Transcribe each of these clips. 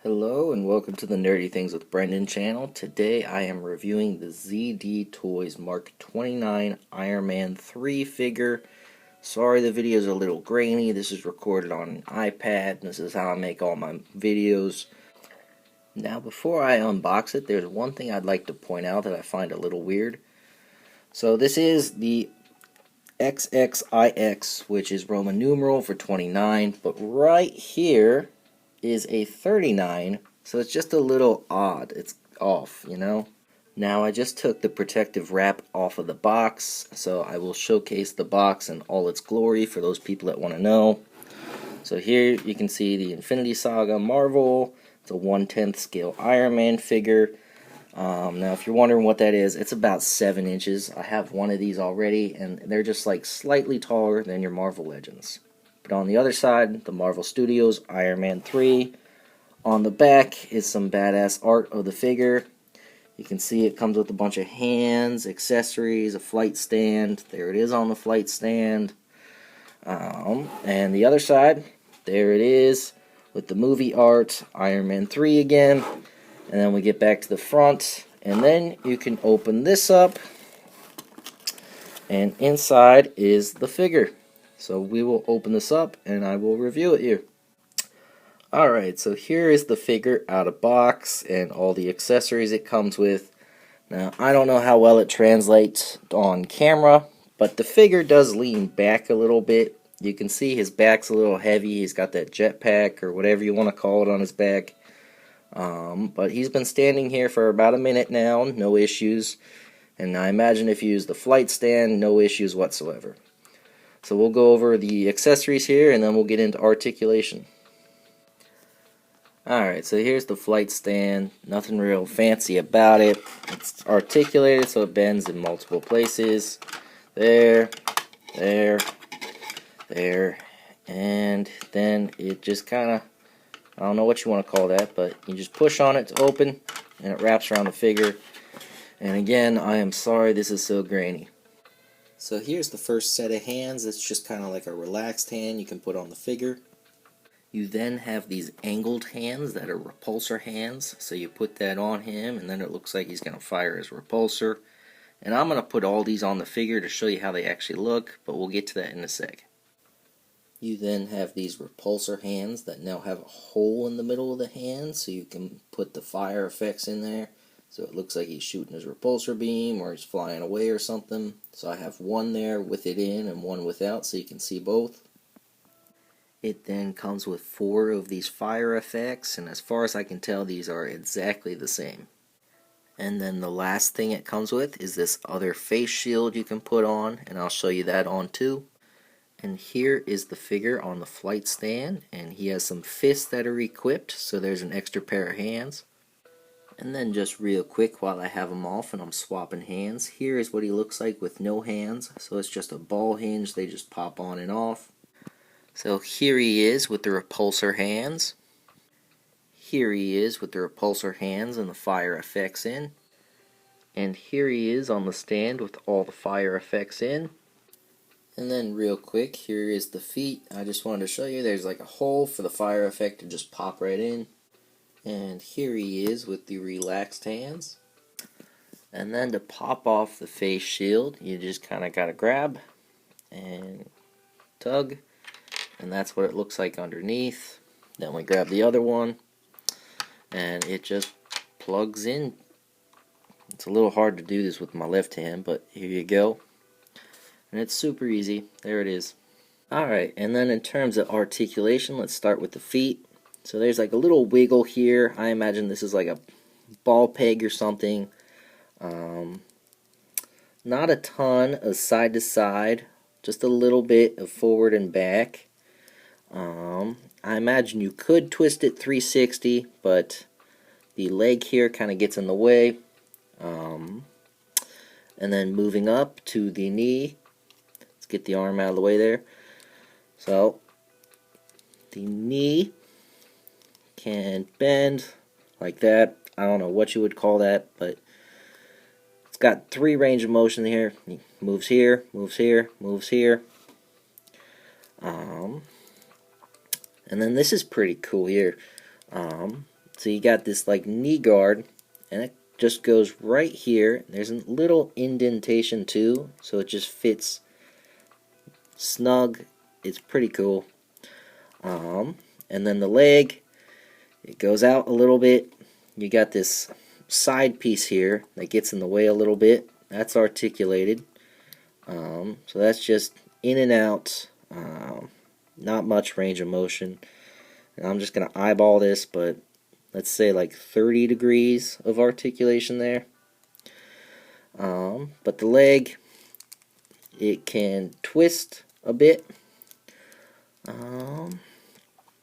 Hello and welcome to the Nerdy Things with Brendan channel. Today I am reviewing the ZD Toys Mark 29 Iron Man 3 figure. Sorry the video is a little grainy. This is recorded on an iPad. This is how I make all my videos. Now before I unbox it, there's one thing I'd like to point out that I find a little weird. So this is the XXIX, which is Roman numeral for 29, but right here is a 39, so it's just a little odd. It's off, you know. Now I just took the protective wrap off of the box, so I will showcase the box in all its glory for those people that want to know. So here you can see the Infinity Saga Marvel. It's a 1/10 scale Iron Man figure. Now if you're wondering what that is, it's about 7 inches. I have one of these already, and they're just like slightly taller than your Marvel Legends. But on the other side, the Marvel Studios Iron Man 3. On the back is some badass art of the figure. You can see it comes with a bunch of hands, accessories, a flight stand. There it is on the flight stand. And the other side, there it is with the movie art, Iron Man 3 again. And then we get back to the front, and then you can open this up, and inside is the figure. So we will open this up and I will review it here. Alright, so here is the figure out of box and all the accessories it comes with. Now, I don't know how well it translates on camera, but the figure does lean back a little bit. You can see his back's a little heavy. He's got that jetpack or whatever you want to call it on his back. But he's been standing here for about a minute now, no issues. And I imagine if you use the flight stand, no issues whatsoever. So we'll go over the accessories here, and then we'll get into articulation. Alright, so here's the flight stand. Nothing real fancy about it. It's articulated so it bends in multiple places. There, there, there, and then it just kind of, I don't know what you want to call that, but you just push on it to open, and it wraps around the figure. And again, I am sorry this is so grainy. So here's the first set of hands. It's just kind of like a relaxed hand you can put on the figure. You then have these angled hands that are repulsor hands. So you put that on him, and then it looks like he's going to fire his repulsor. And I'm going to put all these on the figure to show you how they actually look, but we'll get to that in a sec. You then have these repulsor hands that now have a hole in the middle of the hand, so you can put the fire effects in there. So it looks like he's shooting his repulsor beam or he's flying away or something. So I have one there with it in and one without, so you can see both. It then comes with 4 of these fire effects, and as far as I can tell, these are exactly the same. And then the last thing it comes with is this other face shield you can put on, and I'll show you that on too. And here is the figure on the flight stand, and he has some fists that are equipped, so there's an extra pair of hands. And then just real quick while I have him off and I'm swapping hands, here is what he looks like with no hands. So it's just a ball hinge, they just pop on and off. So here he is with the repulsor hands. Here he is with the repulsor hands and the fire effects in. And here he is on the stand with all the fire effects in. And then real quick, here is the feet. I just wanted to show you there's like a hole for the fire effect to just pop right in. And here he is with the relaxed hands. And then to pop off the face shield, you just kind of got to grab and tug. And that's what it looks like underneath. Then we grab the other one, and it just plugs in. It's a little hard to do this with my left hand, but here you go. And it's super easy. There it is. Alright, and then in terms of articulation, let's start with the feet. So there's like a little wiggle here. I imagine this is like a ball peg or something. Not a ton of side to side. Just a little bit of forward and back. I imagine you could twist it 360, but the leg here kind of gets in the way. And then moving up to the knee. Let's get the arm out of the way there. So the knee can bend like that. I don't know what you would call that, but it's got 3 range of motion here. He moves here, moves here, moves here. And then this is pretty cool here. So you got this like knee guard, and it just goes right here. There's a little indentation too, so it just fits snug. It's pretty cool. And then the leg, it goes out a little bit. You got this side piece here that gets in the way a little bit. That's articulated. So that's just in and out. Not much range of motion. And I'm just going to eyeball this, but let's say like 30 degrees of articulation there. But the leg, it can twist a bit.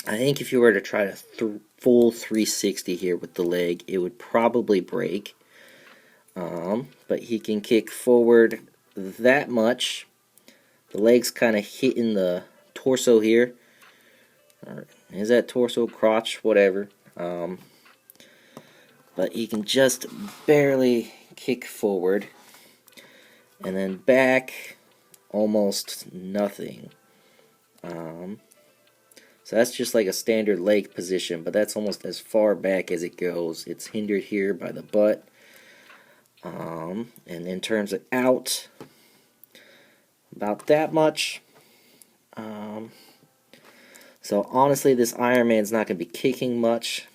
I think if you were to try a full 360 here with the leg, it would probably break. But he can kick forward that much. The leg's kind of hitting the torso here. Or is that torso, crotch, whatever. But he can just barely kick forward. And then back, almost nothing. So that's just like a standard leg position, but that's almost as far back as it goes. It's hindered here by the butt. And in terms of out, about that much. So honestly, this Iron Man's not going to be kicking much.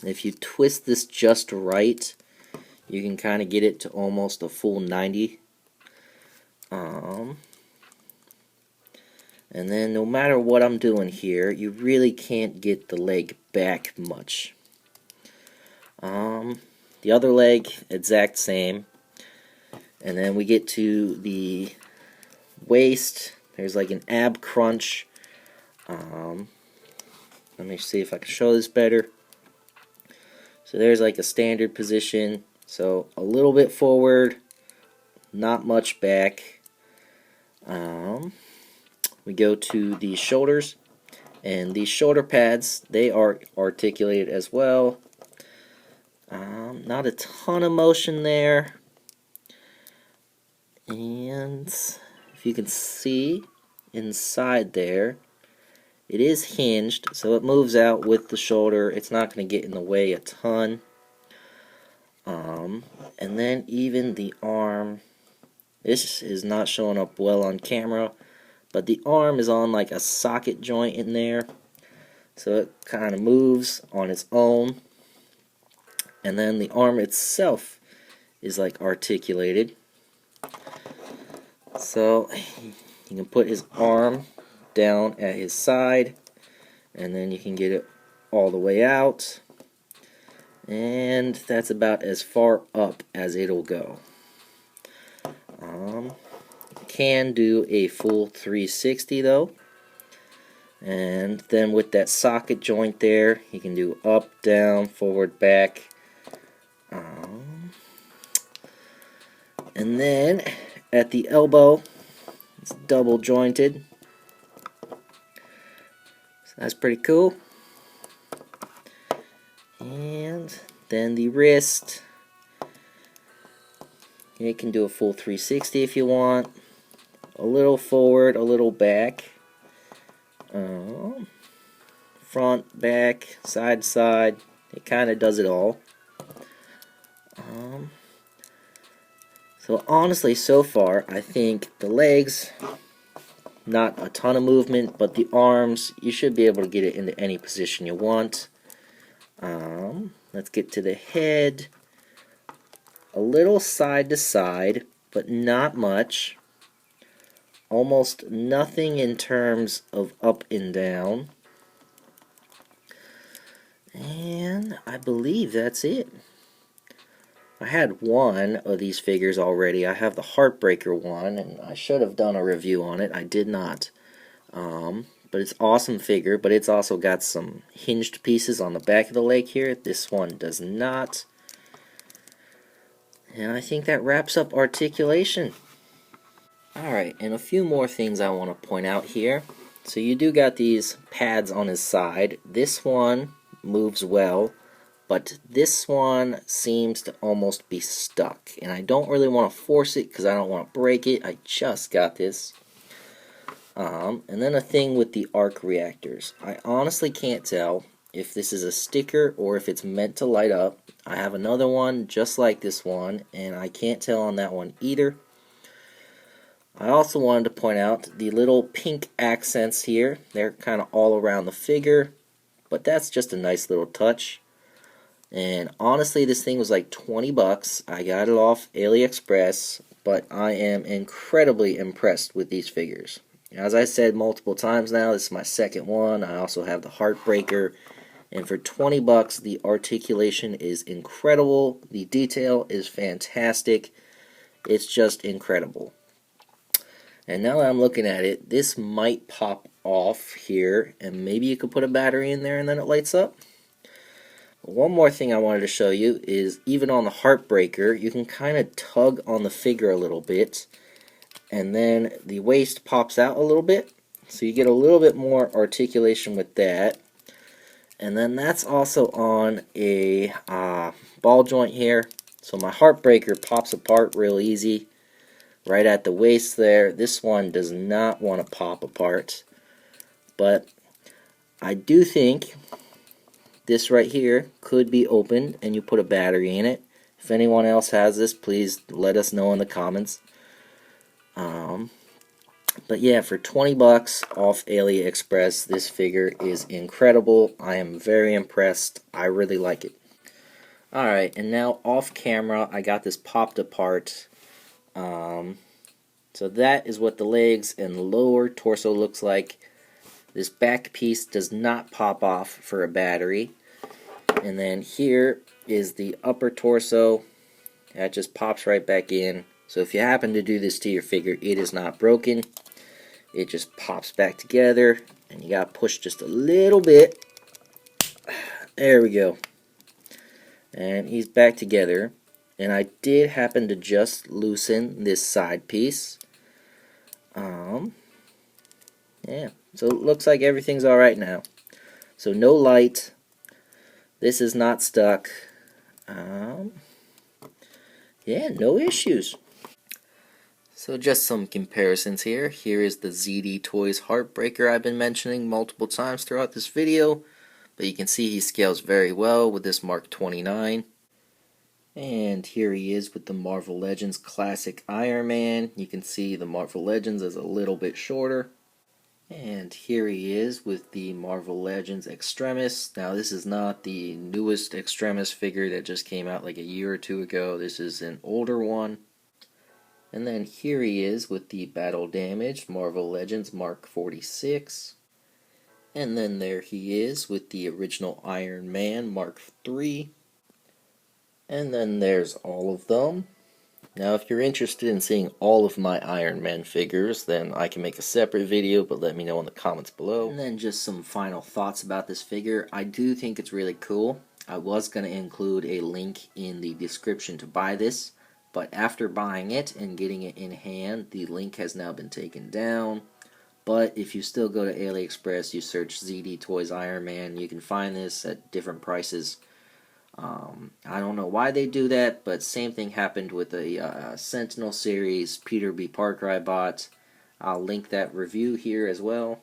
If you twist this just right, you can kind of get it to almost a full 90. And then no matter what I'm doing here, you really can't get the leg back much. The other leg, exact same. And then we get to the waist. There's like an ab crunch. Let me see if I can show this better. So there's like a standard position. So a little bit forward, not much back. We go to the shoulders, and these shoulder pads, they are articulated as well. Not a ton of motion there. And if you can see inside there, it is hinged, so it moves out with the shoulder. It's not going to get in the way a ton. And then even the arm, this is not showing up well on camera, but the arm is on like a socket joint in there, so it kind of moves on its own. And then the arm itself is like articulated, so you can put his arm down at his side, and then you can get it all the way out, and that's about as far up as it'll go. Can do a full 360 though, and then with that socket joint there, you can do up, down, forward, back. And then at the elbow, it's double jointed. So that's pretty cool. And then the wrist, you can do a full 360 if you want. A little forward, a little back. Front, back, side to side. It kind of does it all. So honestly, so far, I think the legs, not a ton of movement, but the arms, you should be able to get it into any position you want. Let's get to the head. A little side to side, but not much. Almost nothing in terms of up and down. And I believe that's it. I had one of these figures already. I have the Heartbreaker one, and I should have done a review on it. I did not. But it's an awesome figure, but it's also got some hinged pieces on the back of the leg here. This one does not. And I think that wraps up articulation. Alright, and a few more things I want to point out here. So you do got these pads on his side. This one moves well, but this one seems to almost be stuck. And I don't really want to force it because I don't want to break it. I just got this. And then a thing with the arc reactors. I honestly can't tell if this is a sticker or if it's meant to light up. I have another one just like this one, and I can't tell on that one either. I also wanted to point out the little pink accents here. They're kind of all around the figure, but that's just a nice little touch. And honestly, this thing was like 20 bucks. I got it off Aliexpress, but I am incredibly impressed with these figures. As I said multiple times now, this is my second one. I also have the Heartbreaker, and for 20 bucks, the articulation is incredible. The detail is fantastic. It's just incredible. And now that I'm looking at it, this might pop off here, and maybe you could put a battery in there and then it lights up. One more thing I wanted to show you is even on the Heartbreaker, you can kind of tug on the figure a little bit, and then the waist pops out a little bit, so you get a little bit more articulation with that. And then that's also on a ball joint here, so my Heartbreaker pops apart real easy right at the waist there. This one does not want to pop apart, but I do think this right here could be opened and you put a battery in it. If anyone else has this, please let us know in the comments. But yeah, for 20 bucks off AliExpress, this figure is incredible. I am very impressed. I really like it. Alright, and now off camera, I got this popped apart. So that is what the legs and lower torso looks like. This back piece does not pop off for a battery. And then here is the upper torso. That just pops right back in. So if you happen to do this to your figure, it is not broken. It just pops back together, and you got to push just a little bit. There we go. And he's back together. And I did happen to just loosen this side piece. Yeah, so it looks like everything's alright now. So no light. This is not stuck. Yeah, no issues. So just some comparisons here. Here is the ZD Toys Heartbreaker I've been mentioning multiple times throughout this video. But you can see he scales very well with this Mark 29. And here he is with the Marvel Legends Classic Iron Man. You can see the Marvel Legends is a little bit shorter. And here he is with the Marvel Legends Extremis. Now this is not the newest Extremis figure that just came out like a year or two ago. This is an older one. And then here he is with the Battle Damaged Marvel Legends Mark 46. And then there he is with the original Iron Man Mark 3. And then there's all of them. Now if you're interested in seeing all of my Iron Man figures, then I can make a separate video, but let me know in the comments below. And then just some final thoughts about this figure. I do think it's really cool. I was going to include a link in the description to buy this, but after buying it and getting it in hand, the link has now been taken down. But if you still go to AliExpress, you search ZD Toys Iron Man, you can find this at different prices. I don't know why they do that, but same thing happened with the Sentinel series Peter B. Parker I bought. I'll link that review here as well.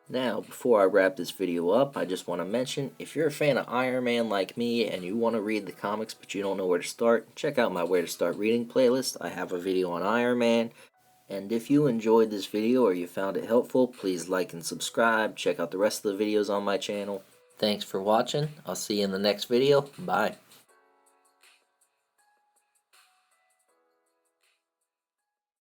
Now, before I wrap this video up, I just want to mention, if you're a fan of Iron Man like me and you want to read the comics but you don't know where to start, check out my Where to Start Reading playlist. I have a video on Iron Man. And if you enjoyed this video or you found it helpful, please like and subscribe. Check out the rest of the videos on my channel. Thanks for watching. I'll see you in the next video. Bye.